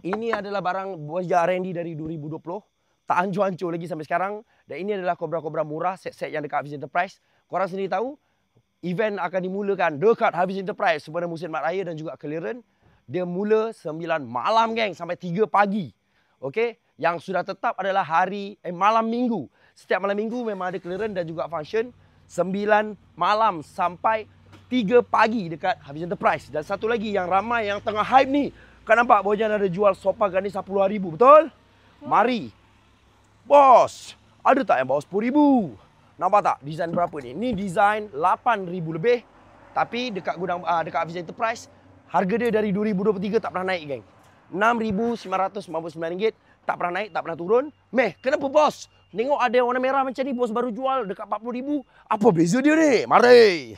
Ini adalah barang Boja R&D dari 2020. Tak hancur-hancur lagi sampai sekarang. Dan ini adalah Cobra-Cobra murah, set-set yang dekat Hafiz Enterprise. Korang sendiri tahu, event akan dimulakan dekat Hafiz Enterprise sempena musim mat raya dan juga clearance. Dia mula 9 malam geng sampai 3 pagi. Okey, yang sudah tetap adalah malam minggu. Setiap malam minggu memang ada clearance dan juga function 9 malam sampai 3 pagi dekat Hafiz Enterprise. Dan satu lagi yang ramai yang tengah hype ni, kan nampak Bojan ada jual sofa garnish 10,000, betul? Mari. Bos, ada tak yang bawah 10,000? Nampak tak design berapa ni? Ni design 8,000 lebih. Tapi dekat gudang dekat Hafiz Enterprise, harga dia dari 2023 tak pernah naik, geng. RM6,999, tak pernah naik, tak pernah turun. Meh, kenapa bos? Tengok ada yang warna merah macam ni, bos baru jual dekat 40,000. Apa beza dia ni? Mari.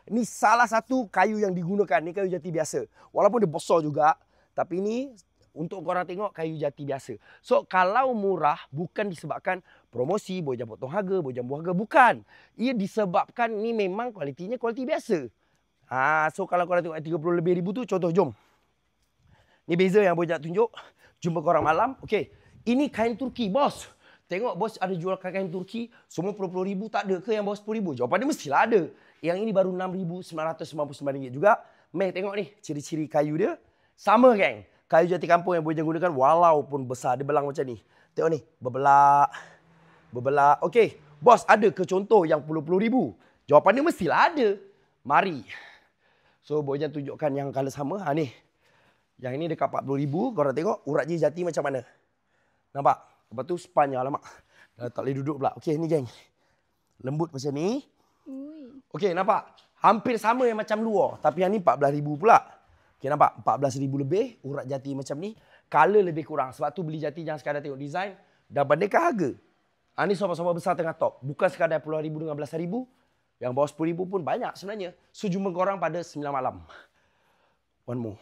Ini salah satu kayu yang digunakan. Ni kayu jati biasa. Walaupun dia besar juga, tapi ni untuk korang tengok kayu jati biasa. So, kalau murah bukan disebabkan promosi, Bojan potong harga, Bojan buang harga. Bukan. Ia disebabkan ni memang kualitinya kualiti biasa. So kalau korang tengok 30 lebih ribu tu, contoh jom. Ni beza yang Bojan tunjuk. Jumpa korang malam. Okey. Ini kain Turki, bos. Tengok bos ada jual kain Turki, semua RM10,000, tak ada ke yang bawah RM10,000? Jawapan dia mestilah ada. Yang ini baru RM6,999 juga. Meh, tengok ni ciri-ciri kayu dia. Sama geng. Kayu jati kampung yang Bojan gunakan walaupun besar. Dia belang macam ni. Tengok ni. Berbelak. Berbelak. Okey. Bos, ada ke contoh yang RM10,000? Jawapan dia mestilah ada. Mari. So, Bojan tunjukkan yang colour sama. Ni. Yang ini dekat RM40,000. Korang tengok urat je jati macam mana. Nampak? Lepas tu spannya, alamak. Dah tak boleh duduk pula. Okey, ni geng. Lembut macam ni. Okey, nampak? Hampir sama yang macam luar. Tapi yang ni RM14,000 pula. Okey, nampak? RM14,000 lebih. Urat jati macam ni. Color lebih kurang. Sebab tu beli jati jangan sekadar tengok design. Dan bandingkan harga. Ni sofa-sofa besar tengah top. Bukan sekadar RM10,000 dengan RM11,000. Yang bawah RM10,000 pun banyak sebenarnya. So, jumpa korang pada 9 malam. One more.